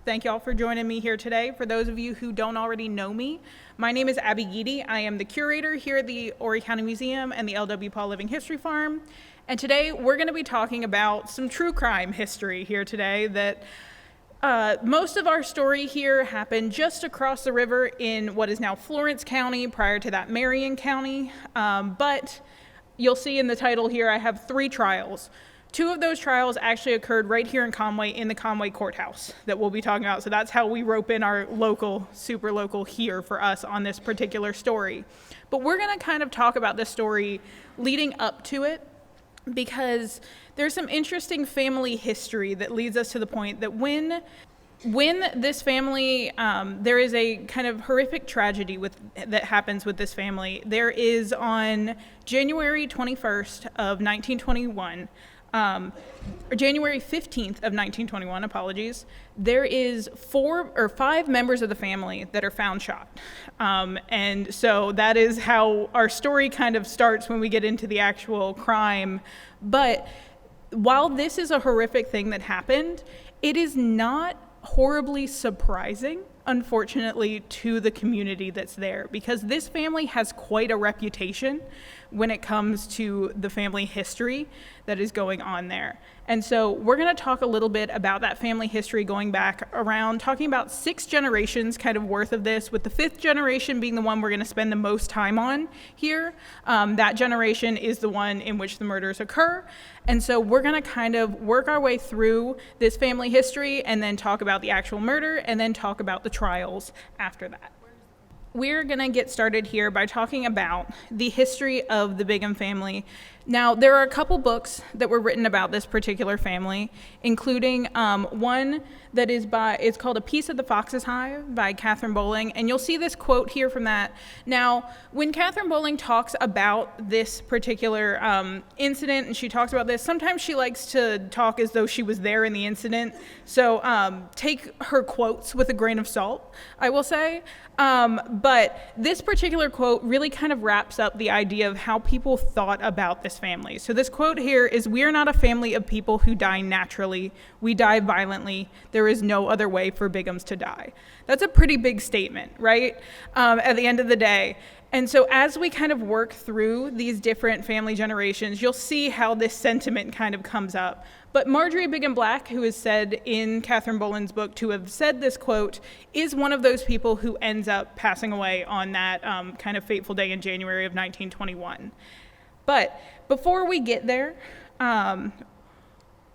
Thank y'all for joining me here today. For those of you who don't already know me, my name is Abigail Geedy. I am the curator here at the Horry County Museum and the L.W. Paul Living History Farm. And today we're going to be talking about some true crime history here today that most of our story here happened just across the river in what is now Florence County, prior to that Marion County. But you'll see in the title here I have 3 trials. 2 of those trials actually occurred right here in Conway, in the Conway courthouse that we'll be talking about. So that's how we rope in our local, super local here for us on this particular story. But we're going to kind of talk about this story leading up to it, because there's some interesting family history that leads us to the point that when this family, there is a kind of horrific tragedy that happens with this family. There is on January 21st of 1921, or January 15th of 1921, apologies, there is 4 or 5 members of the family that are found shot. And so that is how our story kind of starts when we get into the actual crime. But while this is a horrific thing that happened, it is not horribly surprising, unfortunately, to the community that's there, because this family has quite a reputation when it comes to the family history that is going on there. And so we're going to talk a little bit about that family history going back around, talking about 6 generations kind of worth of this, with the 5th generation being the one we're going to spend the most time on here. That generation is the one in which the murders occur. And so we're going to kind of work our way through this family history and then talk about the actual murder and then talk about the trials after that. We're going to get started here by talking about the history of the Bigham family. Now, there are a couple books that were written about this particular family, including one that is called A Piece of the Fox's Hive by Catherine Bowling, and you'll see this quote here from that. Now, when Catherine Bowling talks about this particular incident, and she talks about this, sometimes she likes to talk as though she was there in the incident, so take her quotes with a grain of salt, I will say. But this particular quote really kind of wraps up the idea of how people thought about this family. So this quote here is, "We are not a family of people who die naturally. We die violently. There is no other way for Bighams to die." That's a pretty big statement, right? At the end of the day. And so as we kind of work through these different family generations, you'll see how this sentiment kind of comes up. But Marjorie Bigham Black, who is said in Catherine Boland's book to have said this quote, is one of those people who ends up passing away on that kind of fateful day in January of 1921. But before we get there,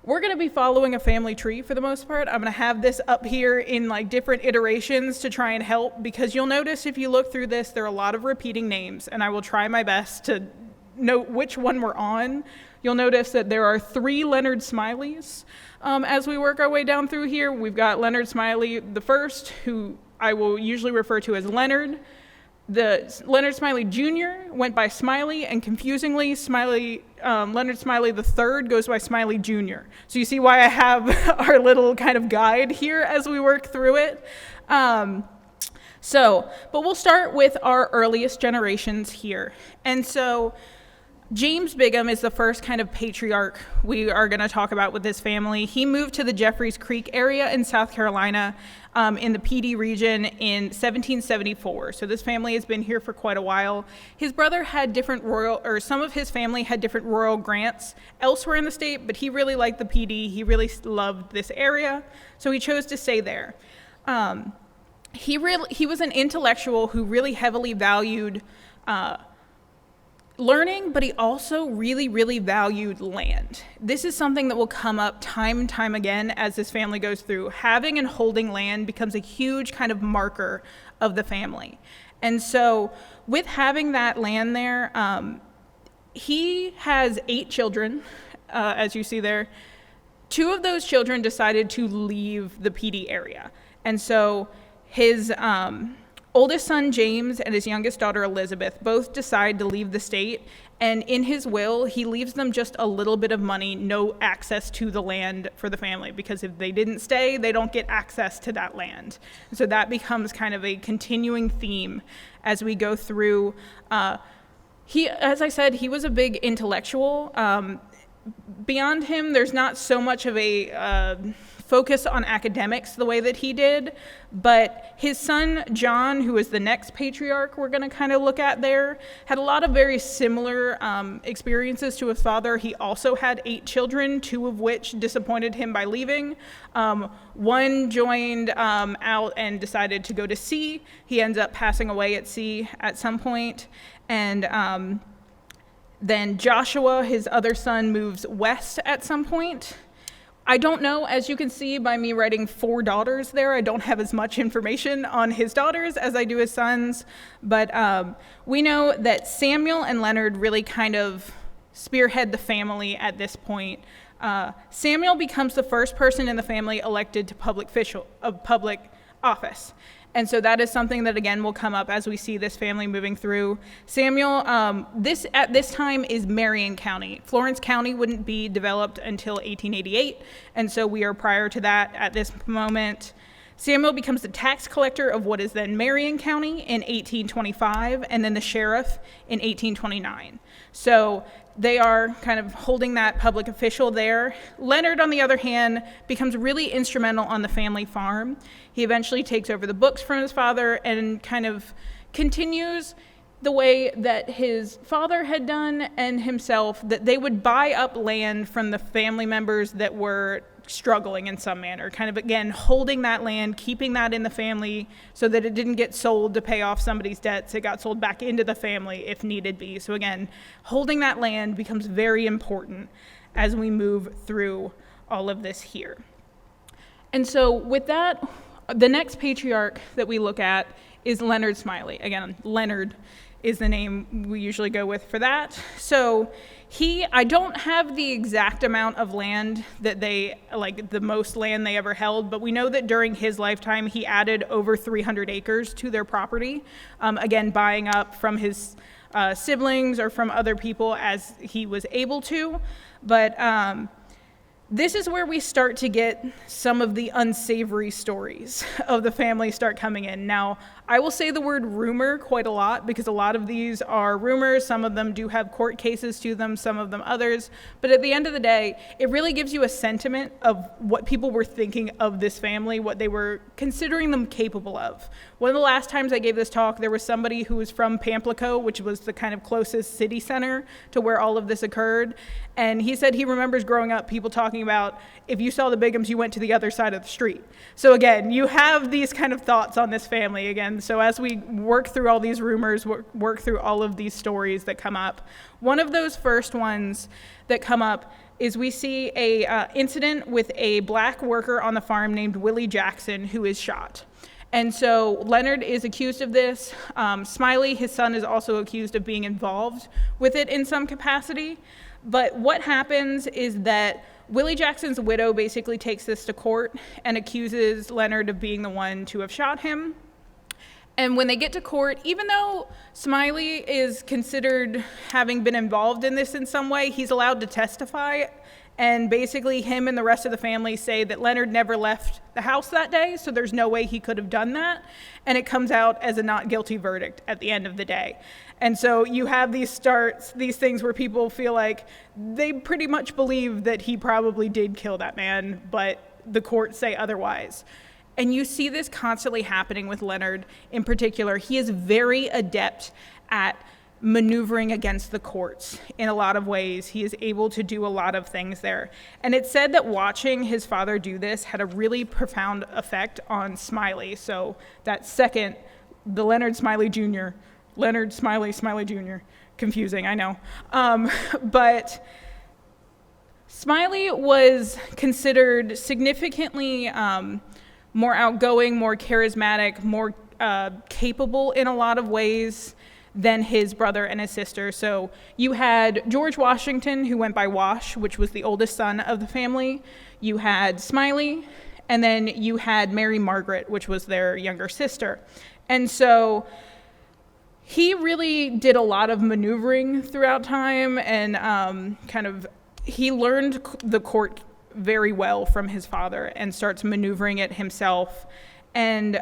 we're going to be following a family tree for the most part. I'm going to have this up here in like different iterations to try and help, because you'll notice if you look through this, there are a lot of repeating names, and I will try my best to note which one we're on. You'll notice that there are 3 Leonard Smileys. As we work our way down through here, we've got Leonard Smiley the first, who I will usually refer to as Leonard. The Leonard Smiley Jr. went by Smiley, and confusingly, Leonard Smiley the third goes by Smiley Jr. So you see why I have our little kind of guide here as we work through it. But we'll start with our earliest generations here. And so James Bigham is the first kind of patriarch we are going to talk about with this family. He moved to the Jeffreys Creek area in South Carolina in the PD region in 1774. So this family has been here for quite a while. His brother had some of his family had different royal grants elsewhere in the state, but he really liked the PD. He really loved this area, so he chose to stay there. He was an intellectual who really heavily valued learning, but he also really, really valued land. This is something that will come up time and time again as this family goes through. Having and holding land becomes a huge kind of marker of the family. And so with having that land there, he has 8 children, as you see there. 2 of those children decided to leave the PD area. And so his oldest son, James, and his youngest daughter, Elizabeth, both decide to leave the state. And in his will, he leaves them just a little bit of money, no access to the land for the family, because if they didn't stay, they don't get access to that land. So that becomes kind of a continuing theme as we go through. As I said, he was a big intellectual. Beyond him, there's not so much of a focus on academics the way that he did, but his son John, who is the next patriarch we're going to kind of look at there, had a lot of very similar experiences to his father. He also had 8 children, 2 of which disappointed him by leaving. One joined out and decided to go to sea. He ends up passing away at sea at some point. And then Joshua, his other son, moves west at some point. I don't know, as you can see by me writing 4 daughters there, I don't have as much information on his daughters as I do his sons, but we know that Samuel and Leonard really kind of spearhead the family at this point. Samuel becomes the first person in the family elected to public office. And so that is something that, again, will come up as we see this family moving through. Samuel, at this time is Marion County. Florence County wouldn't be developed until 1888, and so we are prior to that at this moment. Samuel becomes the tax collector of what is then Marion County in 1825, and then the sheriff in 1829. So they are kind of holding that public official there. Leonard, on the other hand, becomes really instrumental on the family farm. He eventually takes over the books from his father and kind of continues the way that his father had done and himself, that they would buy up land from the family members that were struggling in some manner, kind of, again, holding that land, keeping that in the family so that it didn't get sold to pay off somebody's debts. It got sold back into the family if needed be. So again, holding that land becomes very important as we move through all of this here. And so with that, the next patriarch that we look at is Leonard Smiley. Again, Leonard is the name we usually go with for that. So I don't have the exact amount of land that the most land they ever held, but we know that during his lifetime, he added over 300 acres to their property, again, buying up from his siblings or from other people as he was able to. But this is where we start to get some of the unsavory stories of the family start coming in. Now, I will say the word rumor quite a lot because a lot of these are rumors. Some of them do have court cases to them, some of them others. But at the end of the day, it really gives you a sentiment of what people were thinking of this family, what they were considering them capable of. One of the last times I gave this talk, there was somebody who was from Pamplico, which was the kind of closest city center to where all of this occurred. And he said he remembers growing up people talking about, if you saw the Bighams, you went to the other side of the street. So again, you have these kind of thoughts on this family again. So as we work through all these rumors, work through all of these stories that come up, one of those first ones that come up is we see a incident with a black worker on the farm named Willie Jackson who is shot. And so Leonard is accused of this. Smiley, his son, is also accused of being involved with it in some capacity. But what happens is that Willie Jackson's widow basically takes this to court and accuses Leonard of being the one to have shot him. And when they get to court, even though Smiley is considered having been involved in this in some way, he's allowed to testify. And basically him and the rest of the family say that Leonard never left the house that day, so there's no way he could have done that. And it comes out as a not guilty verdict at the end of the day. And so you have these things where people feel like they pretty much believe that he probably did kill that man, but the courts say otherwise. And you see this constantly happening with Leonard in particular. He is very adept at maneuvering against the courts in a lot of ways. He is able to do a lot of things there. And it's said that watching his father do this had a really profound effect on Smiley. So that second, the Leonard Smiley Jr., Leonard Smiley Jr., confusing, I know. But Smiley was considered significantly more outgoing, more charismatic, more capable in a lot of ways than his brother and his sister. So you had George Washington, who went by Wash, which was the oldest son of the family. You had Smiley, and then you had Mary Margaret, which was their younger sister. And so he really did a lot of maneuvering throughout time, and he learned the court very well from his father and starts maneuvering it himself. And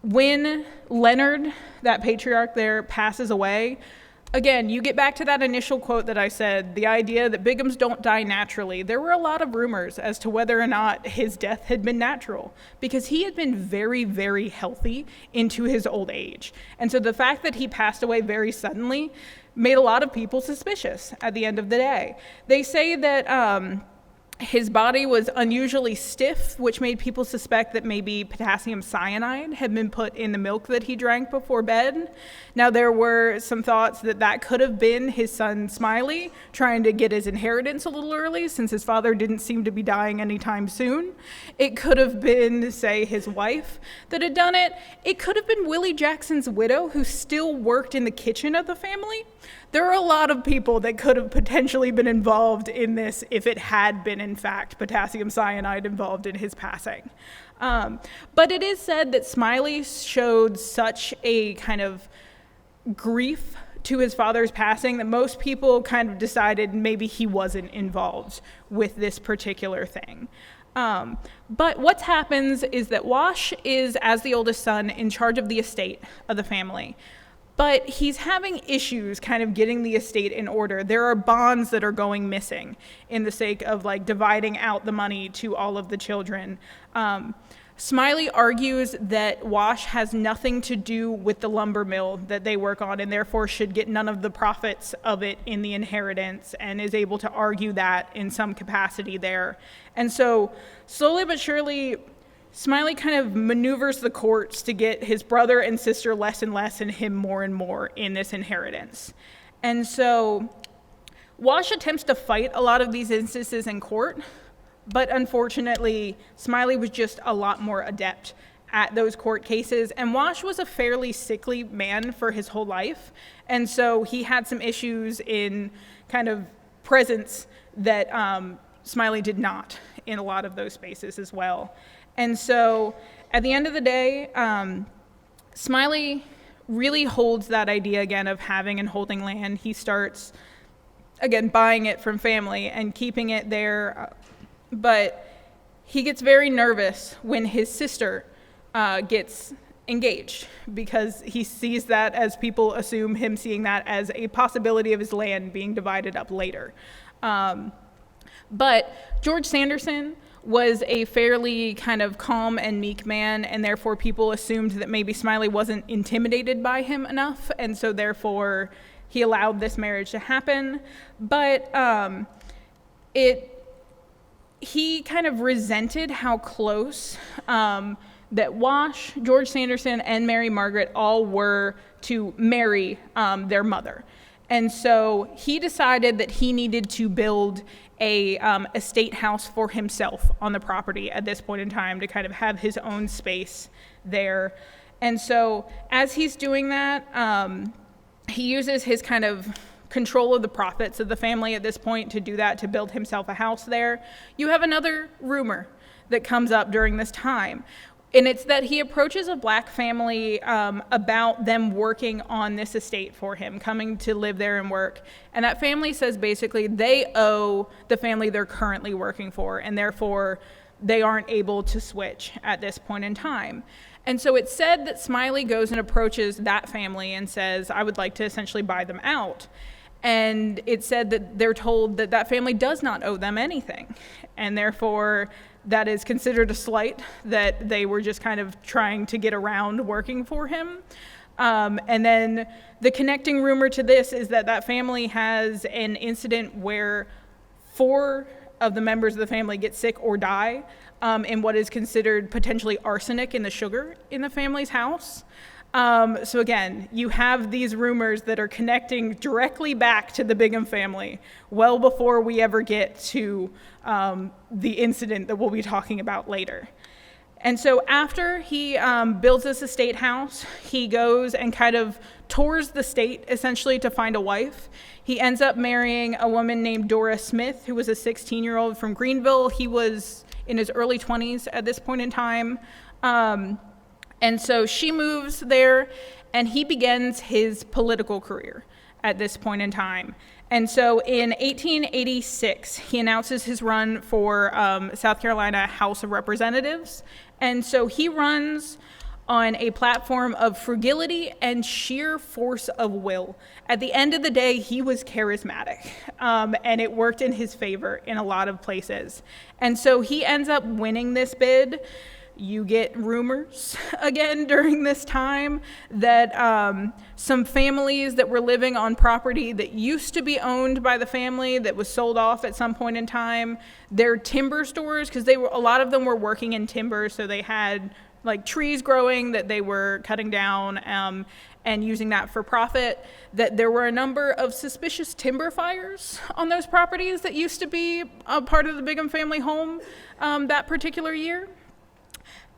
when Leonard, that patriarch there, passes away, again, you get back to that initial quote that I said, the idea that Bighams don't die naturally. There were a lot of rumors as to whether or not his death had been natural, because he had been very, very healthy into his old age. And so the fact that he passed away very suddenly made a lot of people suspicious at the end of the day. They say that his body was unusually stiff, which made people suspect that maybe potassium cyanide had been put in the milk that he drank before bed. Now, there were some thoughts that that could have been his son Smiley trying to get his inheritance a little early, since his father didn't seem to be dying anytime soon. It could have been, say, his wife that had done it. It could have been Willie Jackson's widow, who still worked in the kitchen of the family. There are a lot of people that could have potentially been involved in this if it had been, in fact, potassium cyanide involved in his passing. But it is said that Smiley showed such a kind of grief to his father's passing that most people kind of decided maybe he wasn't involved with this particular thing. But what happens is that Wash is, as the oldest son, in charge of the estate of the family. But he's having issues kind of getting the estate in order. There are bonds that are going missing in the sake of like dividing out the money to all of the children. Smiley argues that Wash has nothing to do with the lumber mill that they work on, and therefore should get none of the profits of it in the inheritance, and is able to argue that in some capacity there. And so slowly but surely, Smiley kind of maneuvers the courts to get his brother and sister less and less and him more and more in this inheritance. And so Wash attempts to fight a lot of these instances in court, but unfortunately, Smiley was just a lot more adept at those court cases. And Wash was a fairly sickly man for his whole life. And so he had some issues in kind of presence that Smiley did not in a lot of those spaces as well. And so at the end of the day, Smiley really holds that idea again of having and holding land. He starts, again, buying it from family and keeping it there. But he gets very nervous when his sister gets engaged, because he sees that, as people assume him seeing that as a possibility of his land being divided up later. But George Sanderson was a fairly kind of calm and meek man, and therefore people assumed that maybe Smiley wasn't intimidated by him enough, and so therefore he allowed this marriage to happen. But he kind of resented how close that Wash, George Sanderson, and Mary Margaret all were to Mary, their mother. And so he decided that he needed to build a estate house for himself on the property at this point in time, to kind of have his own space there. And so as he's doing that, he uses his kind of control of the profits of the family at this point to do that, to build himself a house there. You have another rumor that comes up during this time, and it's that he approaches a black family about them working on this estate for him, coming to live there and work. And that family says basically they owe the family they're currently working for, and therefore they aren't able to switch at this point in time. And so it's said that Smiley goes and approaches that family and says, I would like to essentially buy them out. And it's said that they're told that that family does not owe them anything, and therefore that is considered a slight, that they were just kind of trying to get around working for him. And then the connecting rumor to this is that that family has an incident where 4 of the members of the family get sick or die in what is considered potentially arsenic in the sugar in the family's house. So again, you have these rumors that are connecting directly back to the Bigham family, well before we ever get to the incident that we'll be talking about later. And so after he builds this estate house, he goes and kind of tours the state, essentially, to find a wife. He ends up marrying a woman named Dora Smith, who was a 16-year-old from Greenville. He was in his early 20s at this point in time. And so she moves there, and he begins his political career at this point in time. And so in 1886, he announces his run for South Carolina House of Representatives. And so he runs on a platform of frugility and sheer force of will. At the end of the day, he was charismatic, and it worked in his favor in a lot of places. And so he ends up winning this bid. You get rumors again during this time that some families that were living on property that used to be owned by the family that was sold off at some point in time, their timber stores, because a lot of them were working in timber, so they had like trees growing that they were cutting down and using that for profit, that there were a number of suspicious timber fires on those properties that used to be a part of the Bigham family home that particular year.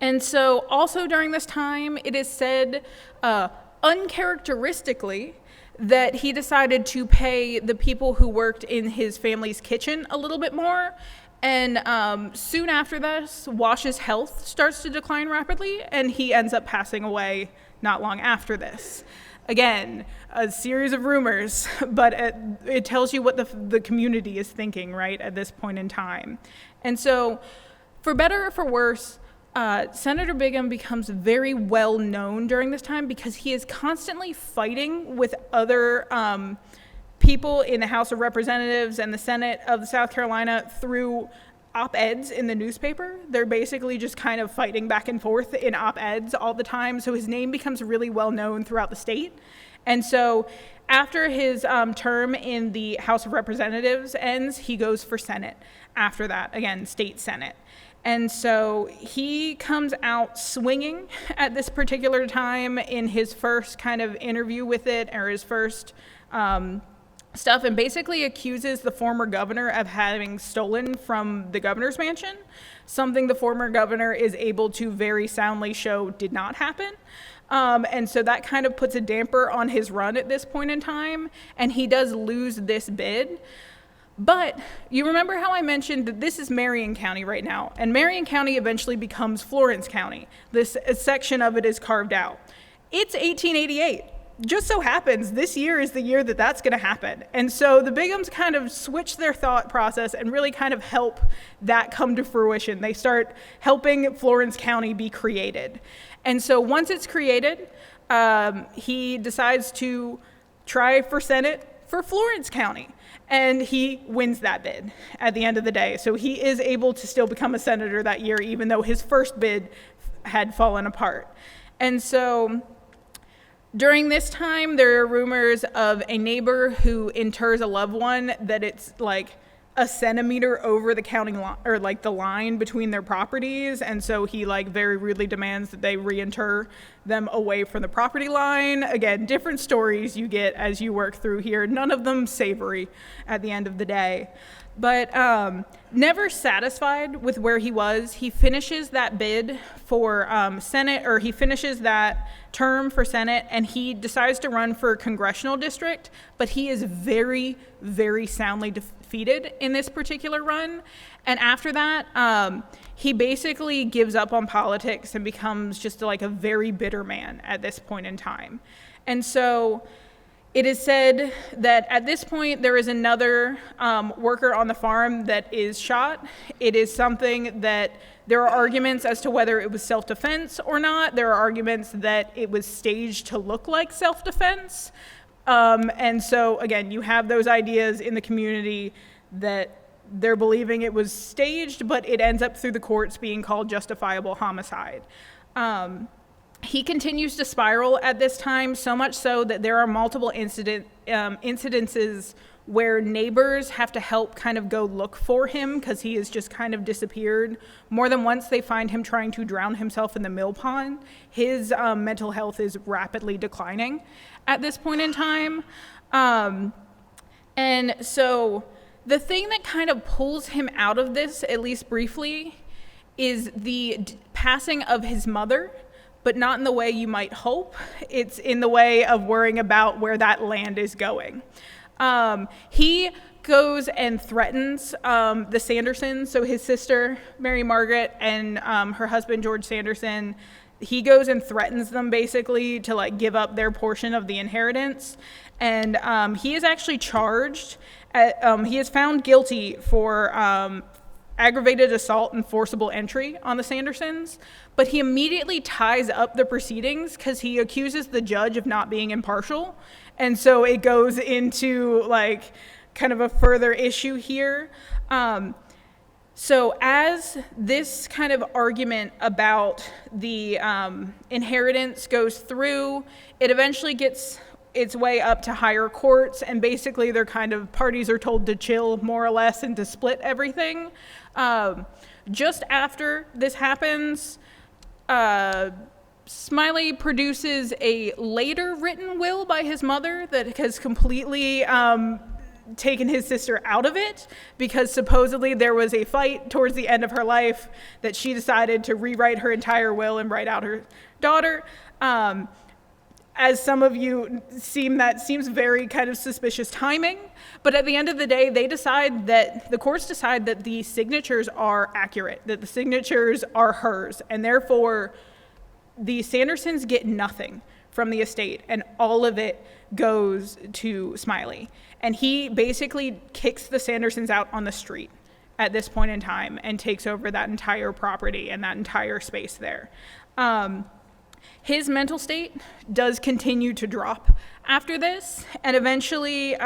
And so also during this time, it is said uncharacteristically that he decided to pay the people who worked in his family's kitchen a little bit more. And soon after this, Wash's health starts to decline rapidly, and he ends up passing away not long after this. Again, a series of rumors, but it tells you what the community is thinking, right, at this point in time. And so, for better or for worse, Senator Bigham becomes very well known during this time because he is constantly fighting with other people in the House of Representatives and the Senate of South Carolina through op-eds in the newspaper. They're basically just kind of fighting back and forth in op-eds all the time, so his name becomes really well known throughout the state. And so after his term in the House of Representatives ends, he goes for Senate after that, again, state Senate. And so he comes out swinging at this particular time in his first kind of interview with it, or his first stuff, and basically accuses the former governor of having stolen from the governor's mansion, something the former governor is able to very soundly show did not happen. And so that kind of puts a damper on his run at this point in time, and he does lose this bid. But you remember how I mentioned that this is Marion County right now, and Marion County eventually becomes Florence County. This section of it is carved out. It's 1888. Just so happens this year is the year that that's going to happen. And so the Bighams kind of switch their thought process and really kind of help that come to fruition. They start helping Florence County be created. And so once it's created, he decides to try for Senate for Florence County. And he wins that bid at the end of the day. So he is able to still become a senator that year, even though his first bid had fallen apart. And so during this time, there are rumors of a neighbor who inters a loved one that it's like a centimeter over the county line, or like the line between their properties, and so he like very rudely demands that they reinter them away from the property line. Again, different stories you get as you work through here, none of them savory at the end of the day. But never satisfied with where he was, he finishes that bid for Senate, or he finishes that term for Senate, and he decides to run for a congressional district, but he is very, very soundly defeated in this particular run. And after that, he basically gives up on politics and becomes just like a very bitter man at this point in time. And so it is said that at this point there is another worker on the farm that is shot. It is something that there are arguments as to whether it was self-defense or not. There are arguments that it was staged to look like self-defense. And so again, you have those ideas in the community that they're believing it was staged, but it ends up through the courts being called justifiable homicide. He continues to spiral at this time, so much so that there are multiple incidences where neighbors have to help kind of go look for him because he has just kind of disappeared. More than once, they find him trying to drown himself in the mill pond. His mental health is rapidly declining at this point in time. And so the thing that kind of pulls him out of this, at least briefly, is the passing of his mother, but not in the way you might hope. It's in the way of worrying about where that land is going. He goes and threatens the Sandersons, so his sister, Mary Margaret, and her husband, George Sanderson. He goes and threatens them basically to like give up their portion of the inheritance. And he is actually charged. He is found guilty for aggravated assault and forcible entry on the Sandersons, but he immediately ties up the proceedings because he accuses the judge of not being impartial. And so it goes into like kind of a further issue here. So as this kind of argument about the inheritance goes through, it eventually gets its way up to higher courts, and basically they're kind of, parties are told to chill more or less and to split everything. Just after this happens, Smiley produces a later written will by his mother that has completely taken his sister out of it, because supposedly there was a fight towards the end of her life that she decided to rewrite her entire will and write out her daughter. As some of you seems very kind of suspicious timing, but at the end of the day, the courts decide that the signatures are accurate, that the signatures are hers, and therefore the Sandersons get nothing from the estate, and all of it goes to Smiley. And he basically kicks the Sandersons out on the street at this point in time and takes over that entire property and that entire space there. His mental state does continue to drop after this, and eventually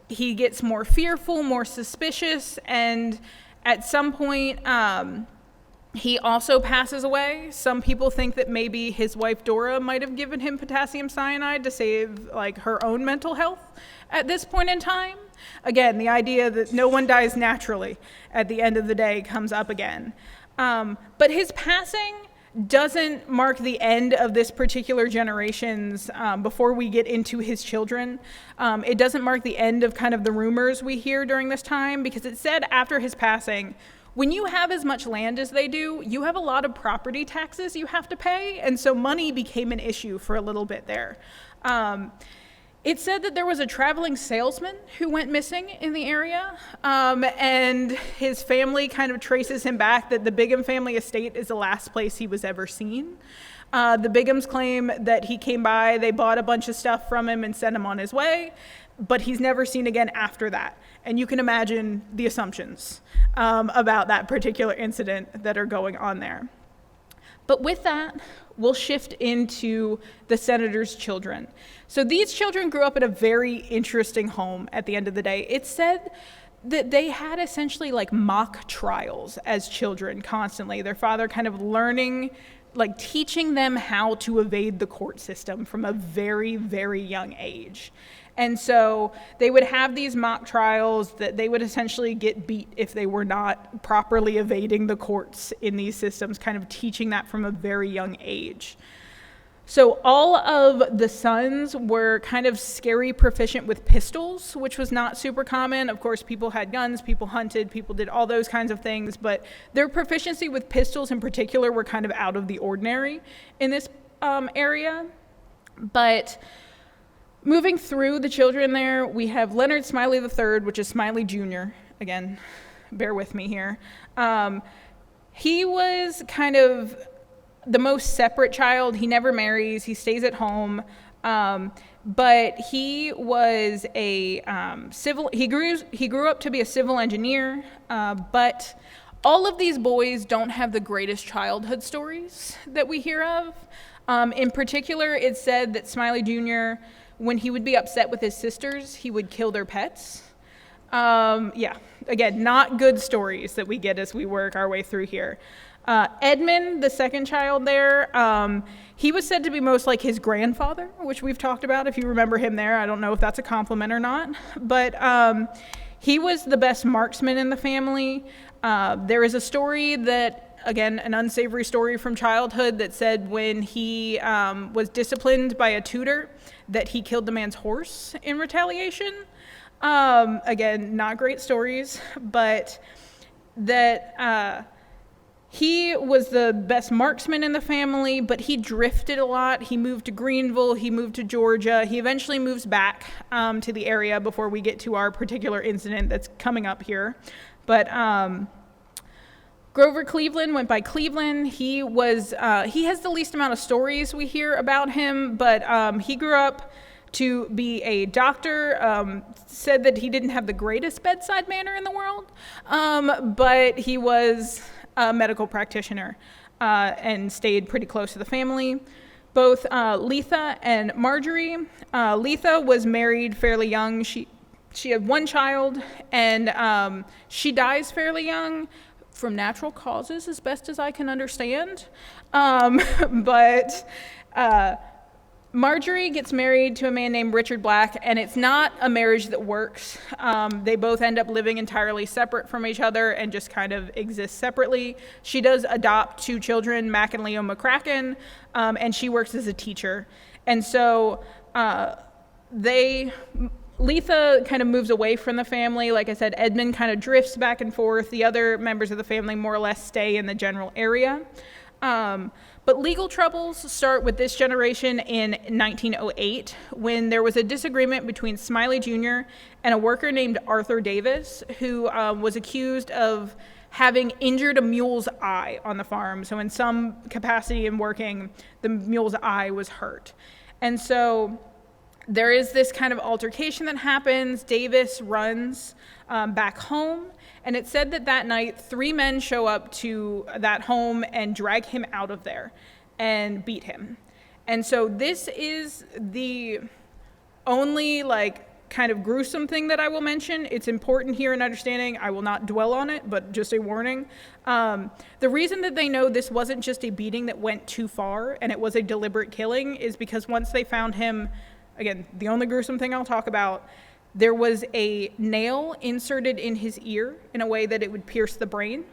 he gets more fearful, more suspicious, and at some point he also passes away. Some people think that maybe his wife Dora might have given him potassium cyanide to save like her own mental health at this point in time. Again, the idea that no one dies naturally at the end of the day comes up again. But his passing doesn't mark the end of this particular generation's, before we get into his children. It doesn't mark the end of kind of the rumors we hear during this time, because it said after his passing, when you have as much land as they do, you have a lot of property taxes you have to pay, and so money became an issue for a little bit there. It said that there was a traveling salesman who went missing in the area, and his family kind of traces him back that the Bigham family estate is the last place he was ever seen. The Bighams claim that he came by, they bought a bunch of stuff from him and sent him on his way, but he's never seen again after that. And you can imagine the assumptions about that particular incident that are going on there. But with that, we'll shift into the senator's children. So these children grew up at a very interesting home at the end of the day. It said that they had essentially like mock trials as children constantly. Their father kind of learning, like teaching them how to evade the court system from a very, very young age. And so they would have these mock trials that they would essentially get beat if they were not properly evading the courts in these systems, kind of teaching that from a very young age. So all of the sons were kind of scary proficient with pistols, which was not super common. Of course, people had guns, people hunted, people did all those kinds of things, but their proficiency with pistols in particular were kind of out of the ordinary in this area. But moving through the children there, we have Leonard Smiley III, which is Smiley Jr. Again, bear with me here. He was kind of the most separate child. He never marries. He stays at home. But he was a he grew up to be a civil engineer. But all of these boys don't have the greatest childhood stories that we hear of. In particular, it said that Smiley Jr., when he would be upset with his sisters, he would kill their pets. Yeah, again, not good stories that we get as we work our way through here. Edmund, the second child there, he was said to be most like his grandfather, which we've talked about, if you remember him there. I don't know if that's a compliment or not, but he was the best marksman in the family. There is a story that, again, an unsavory story from childhood that said when he was disciplined by a tutor that he killed the man's horse in retaliation. Again, not great stories, but that he was the best marksman in the family, but he drifted a lot. He moved to Greenville, he moved to Georgia. He eventually moves back to the area before we get to our particular incident that's coming up here. But Grover Cleveland went by Cleveland. He has the least amount of stories we hear about him, but he grew up to be a doctor. Said that he didn't have the greatest bedside manner in the world, but he was a medical practitioner and stayed pretty close to the family. Both Letha and Marjorie. Letha was married fairly young. She had one child, and she dies fairly young from natural causes, as best as I can understand. But Marjorie gets married to a man named Richard Black, and it's not a marriage that works. They both end up living entirely separate from each other and just kind of exist separately. She does adopt two children, Mac and Leo McCracken, and she works as a teacher. And so Letha kind of moves away from the family. Like I said, Edmund kind of drifts back and forth. The other members of the family more or less stay in the general area. But legal troubles start with this generation in 1908 when there was a disagreement between Smiley Jr. and a worker named Arthur Davis, who was accused of having injured a mule's eye on the farm. So in some capacity in working, the mule's eye was hurt. And so there is this kind of altercation that happens. Davis runs back home, and it's said that night 3 men show up to that home and drag him out of there and beat him. And so this is the only kind of gruesome thing that I will mention. It's important here in understanding. I will not dwell on it, but just a warning. The reason that they know this wasn't just a beating that went too far and it was a deliberate killing is because once they found him, again, the only gruesome thing I'll talk about, there was a nail inserted in his ear in a way that it would pierce the brain.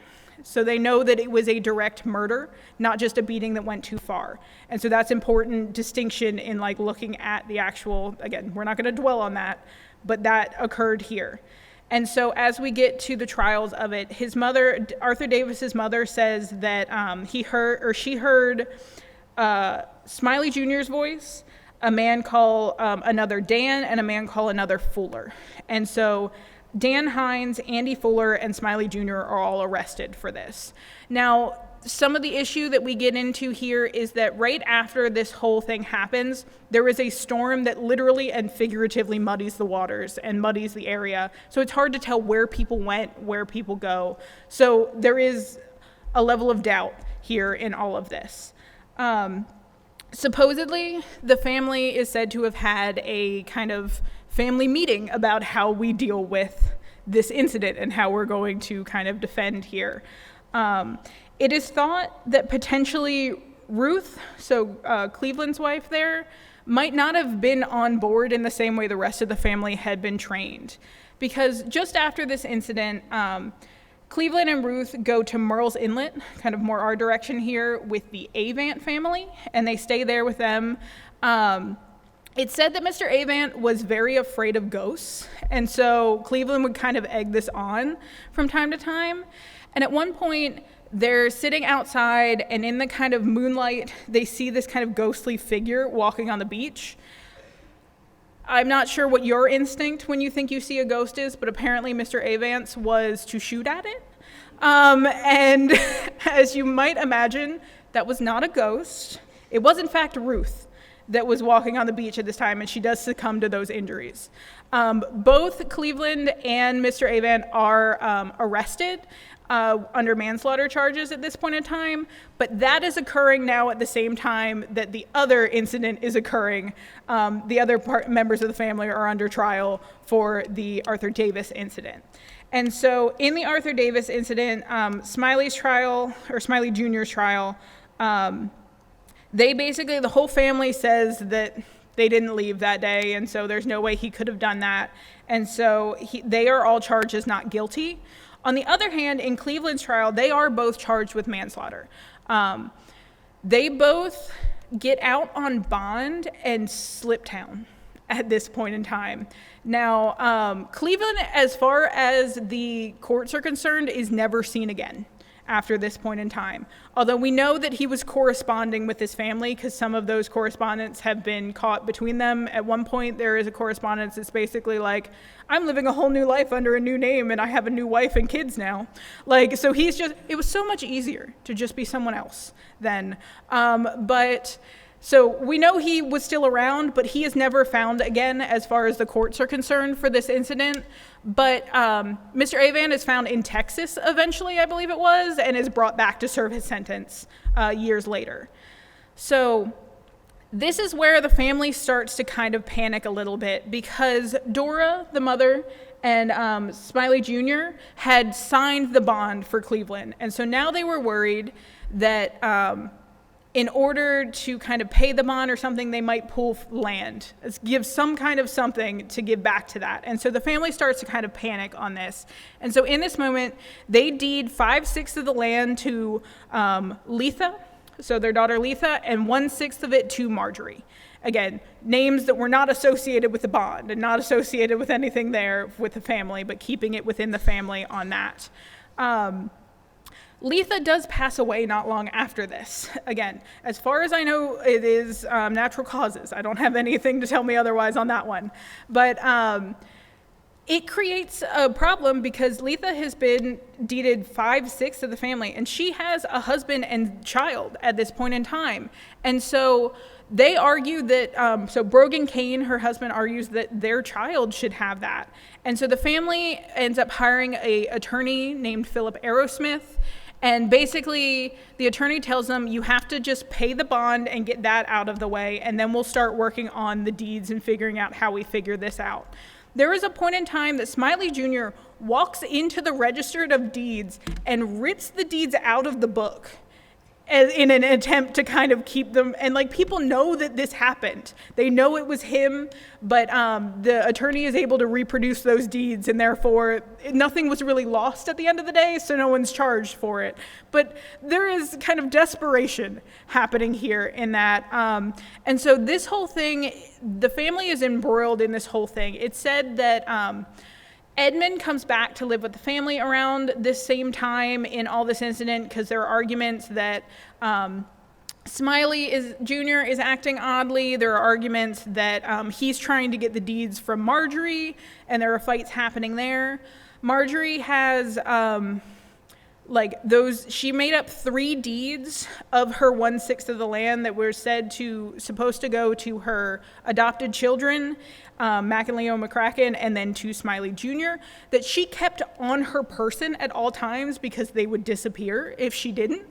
So they know that it was a direct murder, not just a beating that went too far. And so that's important distinction in looking at the actual, again, we're not going to dwell on that, but that occurred here. And so as we get to the trials of it, his mother, Arthur Davis's mother, says that she heard Smiley Jr.'s voice, a man call another Dan, and a man call another Fuller. And so Dan Hines, Andy Fuller, and Smiley Jr. are all arrested for this. Now, some of the issue that we get into here is that right after this whole thing happens, there is a storm that literally and figuratively muddies the waters and muddies the area. So it's hard to tell where people went, where people go. So there is a level of doubt here in all of this. Supposedly, the family is said to have had a kind of family meeting about how we deal with this incident and how we're going to kind of defend here. It is thought that potentially Ruth, so Cleveland's wife there, might not have been on board in the same way the rest of the family had been trained. Because just after this incident, Cleveland and Ruth go to Murrells Inlet, kind of more our direction here, with the Avant family, and they stay there with them. It's said that Mr. Avant was very afraid of ghosts, and so Cleveland would kind of egg this on from time to time. And at one point, they're sitting outside, and in the kind of moonlight, they see this kind of ghostly figure walking on the beach. I'm not sure what your instinct when you think you see a ghost is, but apparently Mr. Avant's was to shoot at it. And as you might imagine, that was not a ghost. It was, in fact, Ruth that was walking on the beach at this time, and she does succumb to those injuries. Both Cleveland and Mr. Avant are arrested under manslaughter charges at this point in time, but that is occurring now at the same time that the other incident is occurring. The other members of the family are under trial for the Arthur Davis incident. And so in the Arthur Davis incident, Smiley's trial, or Smiley Jr.'s trial, the whole family says that they didn't leave that day, and so there's no way he could have done that. And so they are all charged as not guilty. On the other hand, in Cleveland's trial, they are both charged with manslaughter. They both get out on bond and slip town at this point in time. Now, Cleveland, as far as the courts are concerned, is never seen again after this point in time. Although we know that he was corresponding with his family because some of those correspondence have been caught between them. At one point, there is a correspondence that's basically like, I'm living a whole new life under a new name and I have a new wife and kids now. So it was so much easier to just be someone else then. But So we know he was still around, but he is never found again as far as the courts are concerned for this incident. But Mr. Avan is found in Texas eventually, I believe it was, and is brought back to serve his sentence years later. So this is where the family starts to kind of panic a little bit, because Dora, the mother, and Smiley Jr. had signed the bond for Cleveland. And so now they were worried that in order to kind of pay the bond or something, they might pull land, give some kind of something to give back to that. And so the family starts to kind of panic on this. And so in this moment, they deed 5/6 of the land to Letha, so their daughter Letha, and 1/6 of it to Marjorie. Again, names that were not associated with the bond and not associated with anything there with the family, but keeping it within the family on that. Letha does pass away not long after this. Again, as far as I know, it is natural causes. I don't have anything to tell me otherwise on that one. But it creates a problem because Letha has been deeded 5/6 of the family, and she has a husband and child at this point in time. And so they argue that, so Brogan Kane, her husband, argues that their child should have that. And so the family ends up hiring an attorney named Philip Arrowsmith. And basically, the attorney tells them, you have to just pay the bond and get that out of the way, and then we'll start working on the deeds and figuring out how we figure this out. There is a point in time that Smiley Jr. walks into the Register of Deeds and rips the deeds out of the book in an attempt to kind of keep them, and like people know that this happened. They know it was him, but the attorney is able to reproduce those deeds, and therefore nothing was really lost at the end of the day, so no one's charged for it. But there is kind of desperation happening here in that. And so this whole thing, the family is embroiled in this whole thing. It's said that Edmund comes back to live with the family around this same time in all this incident, because there are arguments that Smiley Jr. is acting oddly. There are arguments that he's trying to get the deeds from Marjorie, and there are fights happening there. Marjorie has she made up 3 deeds of her 1/6 of the land that were supposed to go to her adopted children, Mac and Leo McCracken, and then to Smiley Jr., that she kept on her person at all times because they would disappear if she didn't.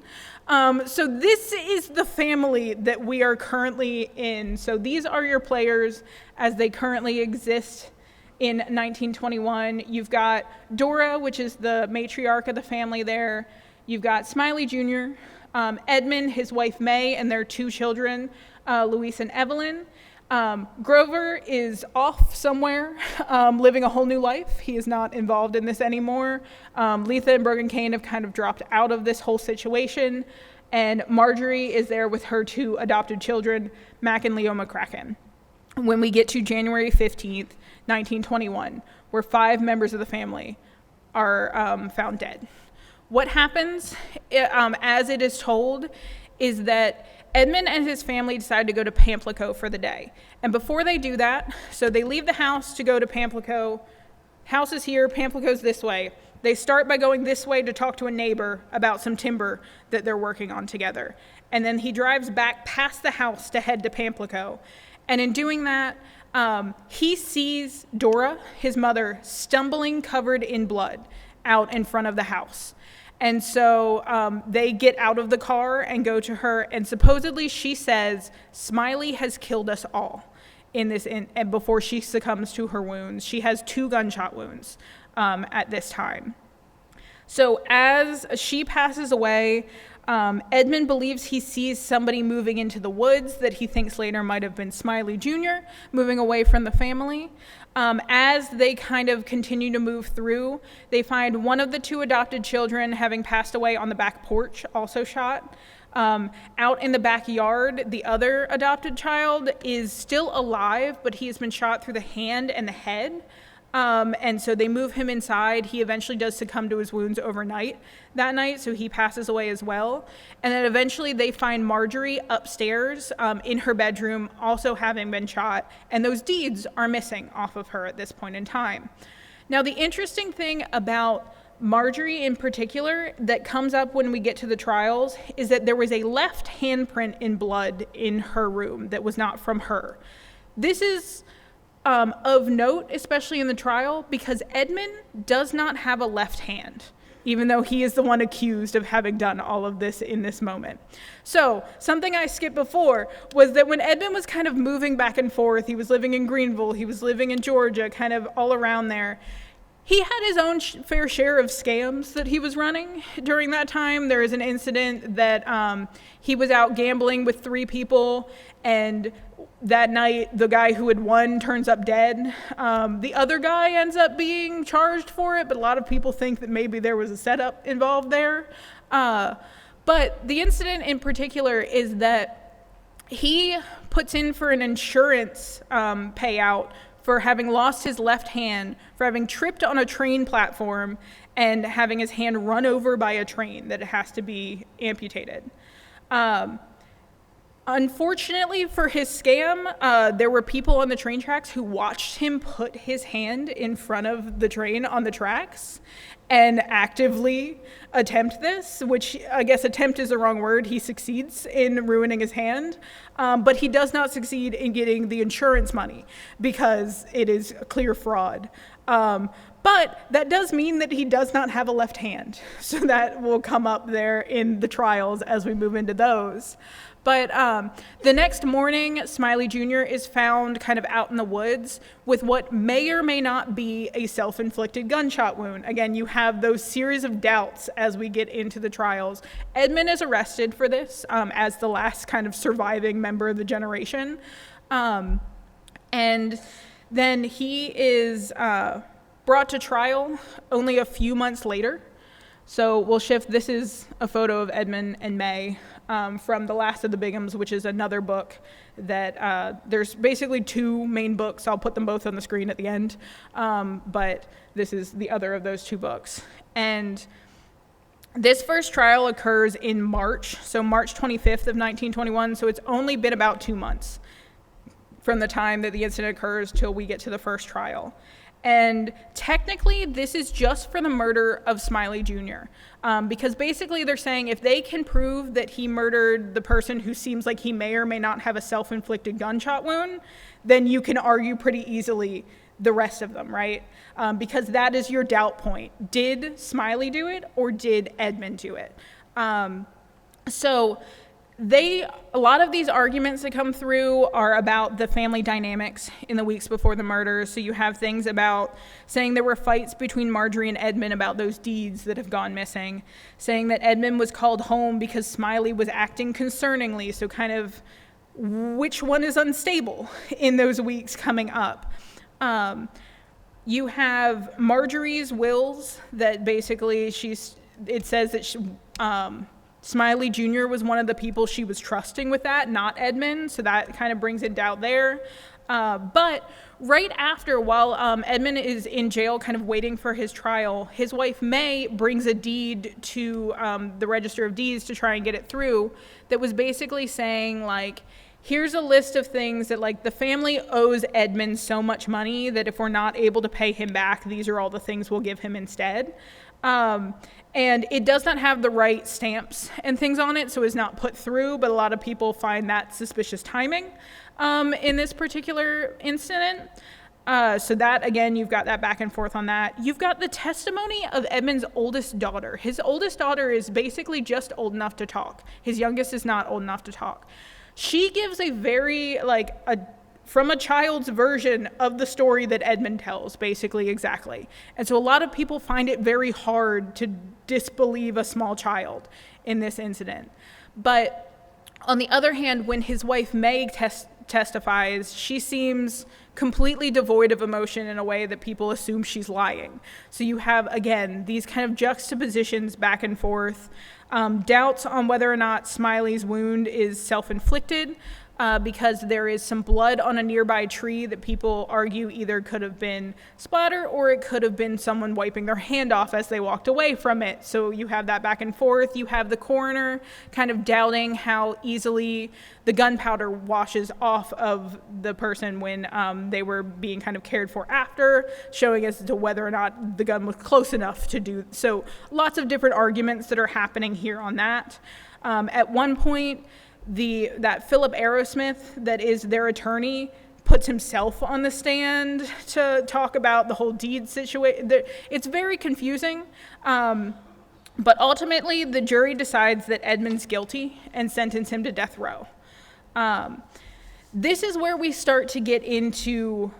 So this is the family that we are currently in. So these are your players as they currently exist in 1921. You've got Dora, which is the matriarch of the family there. You've got Smiley Jr., Edmund, his wife May, and their 2 children, Louise and Evelyn. Grover is off somewhere, living a whole new life. He is not involved in this anymore. Letha and Brogan Kane have kind of dropped out of this whole situation. And Marjorie is there with her 2 adopted children, Mac and Leo McCracken. When we get to January 15th, 1921, where 5 members of the family are found dead. What happens, as it is told, is that Edmund and his family decide to go to Pamplico for the day. And before they do that, so they leave the house to go to Pamplico. House is here, Pamplico's this way. They start by going this way to talk to a neighbor about some timber that they're working on together. And then he drives back past the house to head to Pamplico. And in doing that, he sees Dora, his mother, stumbling covered in blood out in front of the house. And so they get out of the car and go to her, and supposedly she says, Smiley has killed us all and before she succumbs to her wounds. She has 2 gunshot wounds at this time. So as she passes away, Edmund believes he sees somebody moving into the woods that he thinks later might have been Smiley Jr., moving away from the family. As they kind of continue to move through, they find one of the 2 adopted children having passed away on the back porch, also shot. Out in the backyard, the other adopted child is still alive, but he has been shot through the hand and the head. And so they move him inside. He eventually does succumb to his wounds overnight that night, so he passes away as well. And then eventually they find Marjorie upstairs in her bedroom, also having been shot, and those deeds are missing off of her at this point in time. Now, the interesting thing about Marjorie in particular, that comes up when we get to the trials, is that there was a left handprint in blood in her room that was not from her. This is of note, especially in the trial, because Edmund does not have a left hand, even though he is the one accused of having done all of this in this moment. So something I skipped before was that when Edmund was kind of moving back and forth, he was living in Greenville, he was living in Georgia, kind of all around there, he had his own fair share of scams that he was running during that time. There is an incident that he was out gambling with 3 people, and that night the guy who had won turns up dead. The other guy ends up being charged for it, but a lot of people think that maybe there was a setup involved there. But the incident in particular is that he puts in for an insurance payout for having lost his left hand, for having tripped on a train platform and having his hand run over by a train that has to be amputated. Unfortunately for his scam, there were people on the train tracks who watched him put his hand in front of the train on the tracks and actively attempt this, which I guess attempt is the wrong word. He succeeds in ruining his hand, but he does not succeed in getting the insurance money because it is a clear fraud. But that does mean that he does not have a left hand. So that will come up there in the trials as we move into those. But the next morning, Smiley Jr. is found kind of out in the woods with what may or may not be a self-inflicted gunshot wound. Again, you have those series of doubts as we get into the trials. Edmund is arrested for this as the last kind of surviving member of the generation. And then he is brought to trial only a few months later. So we'll shift. This is a photo of Edmund and May from The Last of the Bighams, which is another book that there's basically 2 main books. I'll put them both on the screen at the end. But this is the other of those 2 books. And this first trial occurs in March, so March 25th of 1921. So it's only been about 2 months from the time that the incident occurs till we get to the first trial. And technically, this is just for the murder of Smiley Jr. Because basically they're saying if they can prove that he murdered the person who seems like he may or may not have a self-inflicted gunshot wound, then you can argue pretty easily the rest of them, right? Because that is your doubt point. Did Smiley do it or did Edmund do it? A lot of these arguments that come through are about the family dynamics in the weeks before the murder. So you have things about saying there were fights between Marjorie and Edmund about those deeds that have gone missing, saying that Edmund was called home because Smiley was acting concerningly, so kind of which one is unstable in those weeks coming up. You have Marjorie's wills that basically it says that Smiley Jr. was one of the people she was trusting with that, not Edmund, so that kind of brings in doubt there. But right after, while Edmund is in jail kind of waiting for his trial, his wife May brings a deed to the Register of Deeds to try and get it through that was basically saying, like, here's a list of things that, like, the family owes Edmund so much money that if we're not able to pay him back, these are all the things we'll give him instead. And it does not have the right stamps and things on it, so it's not put through, but a lot of people find that suspicious timing in this particular incident. So that, again, you've got that back and forth on that. You've got the testimony of Edmund's oldest daughter. His oldest daughter is basically just old enough to talk. His youngest is not old enough to talk. She gives a very, from a child's version of the story that Edmund tells, basically exactly. And so a lot of people find it very hard to disbelieve a small child in this incident. But on the other hand, when his wife May testifies, she seems completely devoid of emotion in a way that people assume she's lying. So you have, again, these kind of juxtapositions back and forth. Doubts on whether or not Smiley's wound is self-inflicted, because there is some blood on a nearby tree that people argue either could have been splatter or it could have been someone wiping their hand off as they walked away from it. So you have that back and forth. You have the coroner kind of doubting how easily the gunpowder washes off of the person when they were being kind of cared for after, showing as to whether or not the gun was close enough to do. So lots of different arguments that are happening here on that. At one point, that Philip Arrowsmith, that is their attorney, puts himself on the stand to talk about the whole deed situation. It's very confusing, but ultimately the jury decides that Edmund's guilty and sentence him to death row. This is where we start to get into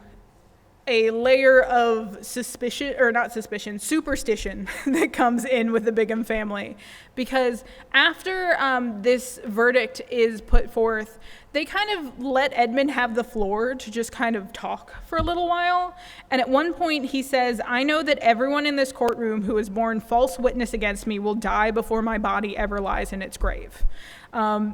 a layer of superstition that comes in with the Bigham family. Because after this verdict is put forth, they kind of let Edmund have the floor to just kind of talk for a little while. And at one point he says, "I know that everyone in this courtroom who has borne false witness against me will die before my body ever lies in its grave."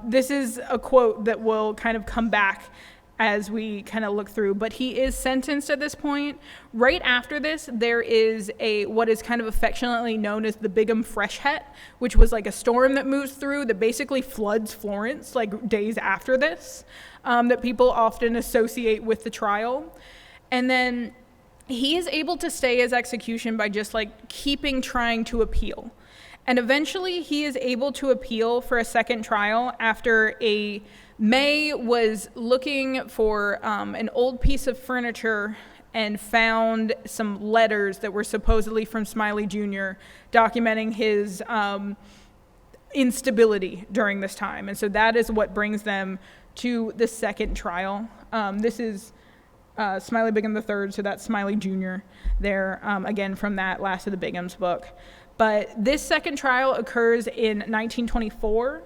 This is a quote that will kind of come back as we kind of look through, but he is sentenced at this point. Right after this, there is what is kind of affectionately known as the Bigham freshet, which was like a storm that moves through that basically floods Florence like days after this, that people often associate with the trial. And then he is able to stay his execution by just like keeping trying to appeal. And eventually he is able to appeal for a second trial after May was looking for an old piece of furniture and found some letters that were supposedly from Smiley Jr. documenting his instability during this time. And so that is what brings them to the second trial. This is Smiley Bigham III, so that's Smiley Jr. there, again from that Last of the Bighams book. But this second trial occurs in 1924.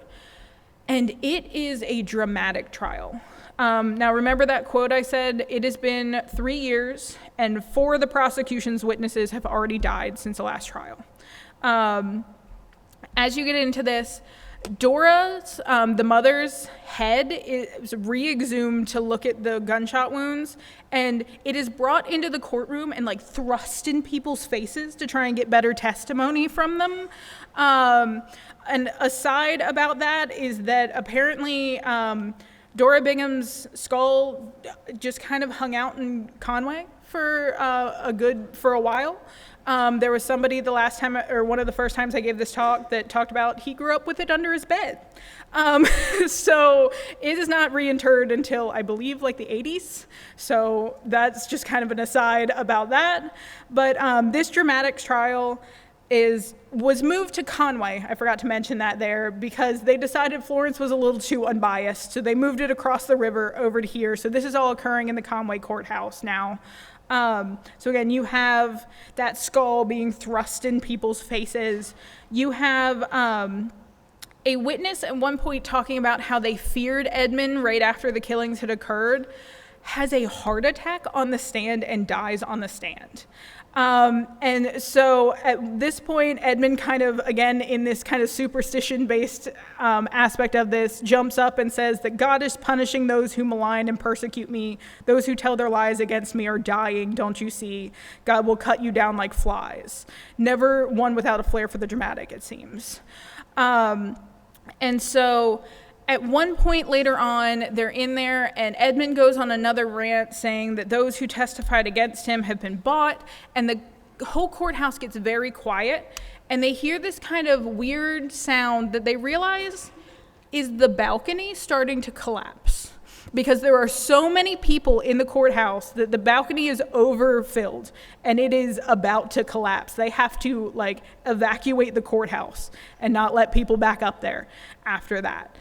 And it is a dramatic trial. Now remember that quote I said, it has been 3 years and 4 of the prosecution's witnesses have already died since the last trial. As you get into this, Dora's, the mother's head is re-exhumed to look at the gunshot wounds, and it is brought into the courtroom and like thrust in people's faces to try and get better testimony from them. An aside about that is that apparently Dora Bingham's skull just kind of hung out in Conway for a while. There was somebody the last time, or one of the first times I gave this talk, that talked about he grew up with it under his bed. So it is not reinterred until I believe like the 80s. So that's just kind of an aside about that. But this dramatic trial was moved to Conway. I forgot to mention that there because they decided Florence was a little too unbiased. So they moved it across the river over to here. So this is all occurring in the Conway courthouse now. So again, you have that skull being thrust in people's faces. You have a witness at one point talking about how they feared Edmund right after the killings had occurred, has a heart attack on the stand and dies on the stand. And so at this point, Edmund kind of, again, in this kind of superstition-based aspect of this, jumps up and says that God is punishing those who malign and persecute me. Those who tell their lies against me are dying, don't you see? God will cut you down like flies. Never one without a flair for the dramatic, it seems. And so at one point later on, they're in there, and Edmund goes on another rant saying that those who testified against him have been bought, and the whole courthouse gets very quiet, and they hear this kind of weird sound that they realize is the balcony starting to collapse. Because there are so many people in the courthouse that the balcony is overfilled, and it is about to collapse. They have to evacuate the courthouse and not let people back up there after that.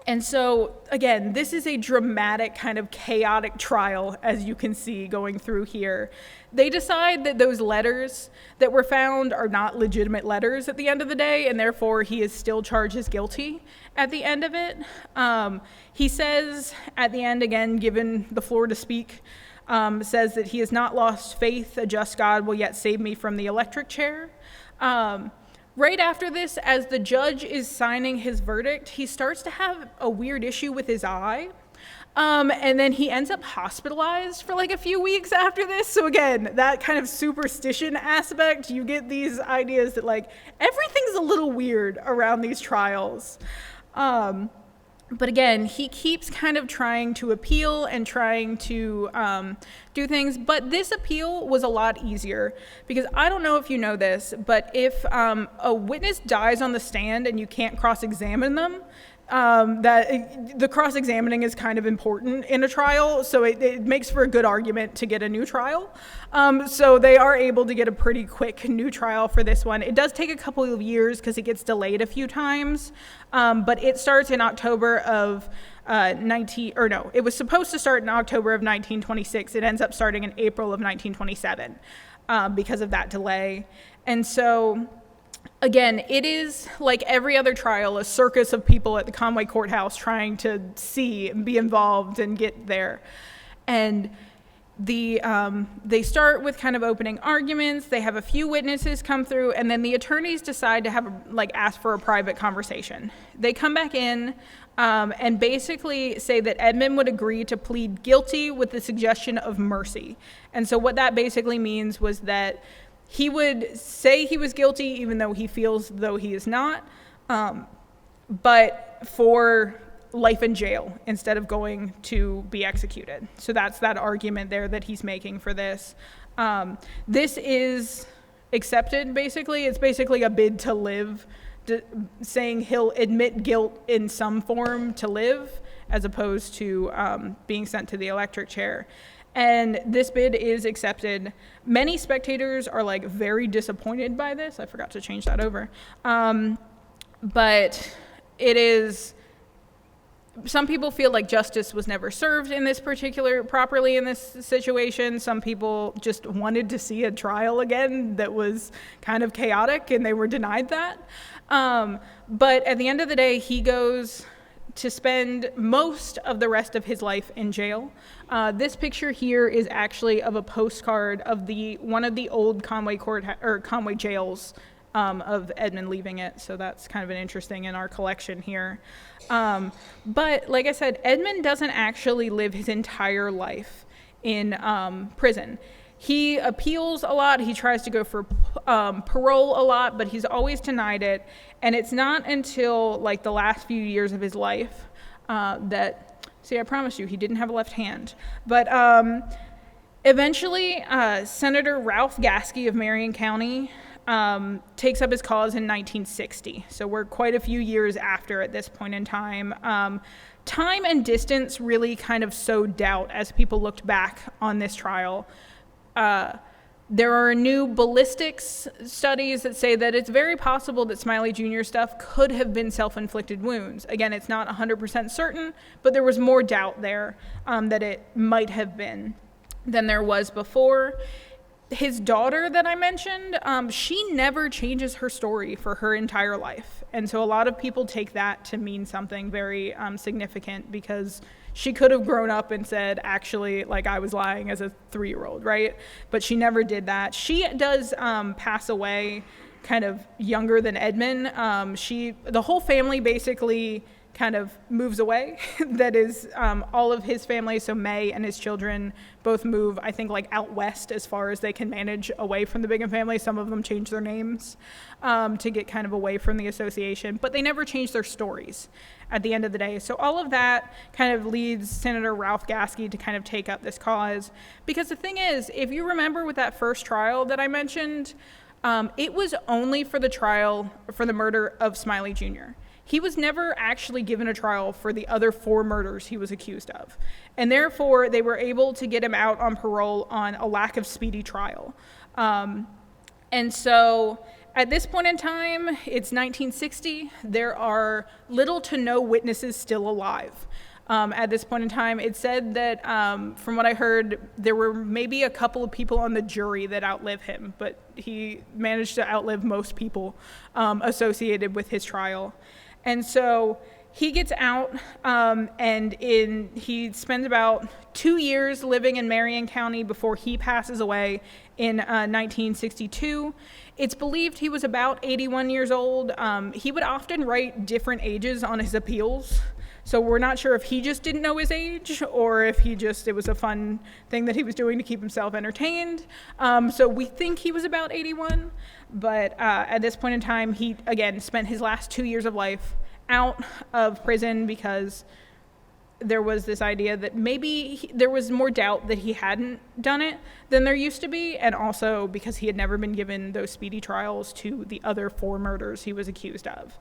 And so, again, this is a dramatic kind of chaotic trial, as you can see going through here. They decide that those letters that were found are not legitimate letters at the end of the day, and therefore he is still charged as guilty at the end of it. He says at the end, again, given the floor to speak, says that he has not lost faith. A just God will yet save me from the electric chair. Right after this, as the judge is signing his verdict, he starts to have a weird issue with his eye. And then he ends up hospitalized for like a few weeks after this. So again, that kind of superstition aspect, you get these ideas that like everything's a little weird around these trials. But again, he keeps kind of trying to appeal and trying to do things. But this appeal was a lot easier because I don't know if you know this, but if a witness dies on the stand and you can't cross-examine them, that the cross-examining is kind of important in a trial, so it makes for a good argument to get a new trial. So they are able to get a pretty quick new trial for this one. It does take a couple of years because it gets delayed a few times, but it starts in October of it was supposed to start in October of 1926. It ends up starting in April of 1927 because of that delay. And so again, it is like every other trial, a circus of people at the Conway courthouse trying to see and be involved and get there. And they start with kind of opening arguments. They have a few witnesses come through, and then the attorneys decide to ask for a private conversation. They come back in and basically say that Edmund would agree to plead guilty with the suggestion of mercy. And so what that basically means was that he would say he was guilty even though he feels though he is not, but for life in jail instead of going to be executed. So that's that argument there that he's making for this. This is accepted, basically. It's basically a bid to live, saying he'll admit guilt in some form to live, as opposed to being sent to the electric chair. And this bid is accepted. Many spectators are like very disappointed by this. I forgot to change that over. But it is, some people feel like justice was never served in this properly in this situation. Some people just wanted to see a trial again that was kind of chaotic, and they were denied that. But at the end of the day, he goes to spend most of the rest of his life in jail. This picture here is actually of a postcard of one of the old Conway jails of Edmund leaving it. So that's kind of an interesting in our collection here. But like I said, Edmund doesn't actually live his entire life in prison. He appeals a lot. He tries to go for parole a lot, but he's always denied it. And it's not until like the last few years of his life see, I promise you, he didn't have a left hand. But eventually, Senator Ralph Gasky of Marion County takes up his cause in 1960. So we're quite a few years after at this point in time. Time and distance really kind of sowed doubt as people looked back on this trial. There are new ballistics studies that say that it's very possible that Smiley Jr. stuff could have been self-inflicted wounds. Again, it's not 100% certain, but there was more doubt there that it might have been than there was before. His daughter that I mentioned, she never changes her story for her entire life. And so a lot of people take that to mean something very significant, because she could have grown up and said, actually, like, I was lying as a 3-year-old, right? But she never did that. She does pass away kind of younger than Edmund. The whole family basically kind of moves away. That is all of his family, so May and his children both move, I think, like out west as far as they can manage away from the Bigham family. Some of them change their names to get kind of away from the association, but they never change their stories at the end of the day. So all of that kind of leads Senator Ralph Gasky to kind of take up this cause. Because the thing is, if you remember with that first trial that I mentioned, it was only for the trial for the murder of Smiley Jr. He was never actually given a trial for the other 4 murders he was accused of. And therefore, they were able to get him out on parole on a lack of speedy trial. And so at this point in time, it's 1960. There are little to no witnesses still alive. At this point in time, it said that, from what I heard, there were maybe a couple of people on the jury that outlive him, but he managed to outlive most people associated with his trial. And so he gets out, and he spends about 2 years living in Marion County before he passes away in 1962. It's believed he was about 81 years old. He would often write different ages on his appeals. So we're not sure if he just didn't know his age or if it was a fun thing that he was doing to keep himself entertained. So we think he was about 81, but at this point in time, he, again, spent his last 2 years of life out of prison because there was this idea that maybe there was more doubt that he hadn't done it than there used to be, and also because he had never been given those speedy trials to the other 4 murders he was accused of.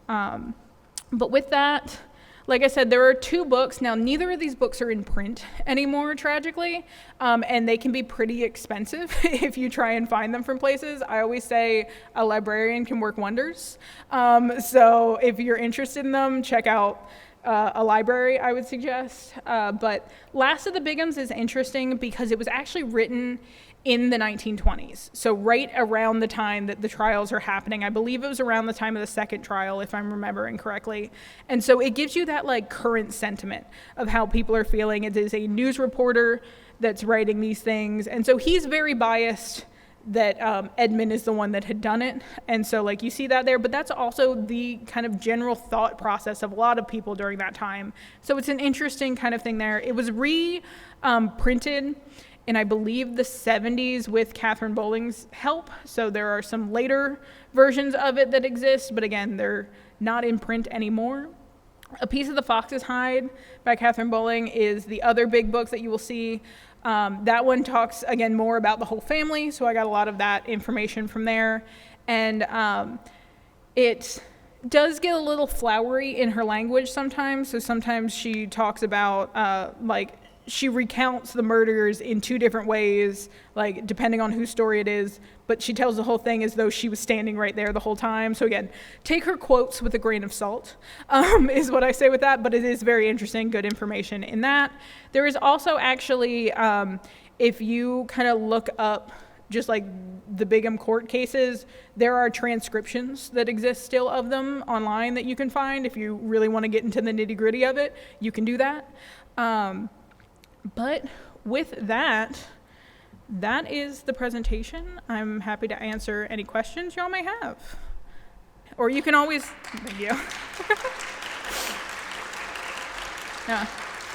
But with that, like I said, there are 2 books. Now, neither of these books are in print anymore, tragically, and they can be pretty expensive if you try and find them from places. I always say a librarian can work wonders. So if you're interested in them, check out a library, I would suggest. But Last of the Bighams is interesting because it was actually written in the 1920s, so right around the time that the trials are happening. I believe it was around the time of the second trial, if I'm remembering correctly. And so it gives you that like current sentiment of how people are feeling. It is a news reporter that's writing these things, and so he's very biased that Edmund is the one that had done it. And so like you see that there, but that's also the kind of general thought process of a lot of people during that time. So it's an interesting kind of thing there. It was reprinted in, I believe, the 70s with Catherine Bowling's help. So there are some later versions of it that exist, but again, they're not in print anymore. A Piece of the Fox's Hide by Catherine Bowling is the other big book that you will see. That one talks, again, more about the whole family, so I got a lot of that information from there. And it does get a little flowery in her language sometimes. So sometimes she talks about, she recounts the murders in 2 different ways, like depending on whose story it is, but she tells the whole thing as though she was standing right there the whole time. So again, take her quotes with a grain of salt, is what I say with that, but it is very interesting, good information in that. There is also actually, if you kind of look up just like the Bigham court cases, there are transcriptions that exist still of them online that you can find. If you really want to get into the nitty-gritty of it, you can do that. But with that, that is the presentation. I'm happy to answer any questions y'all may have. Or you can always, thank you. Yeah.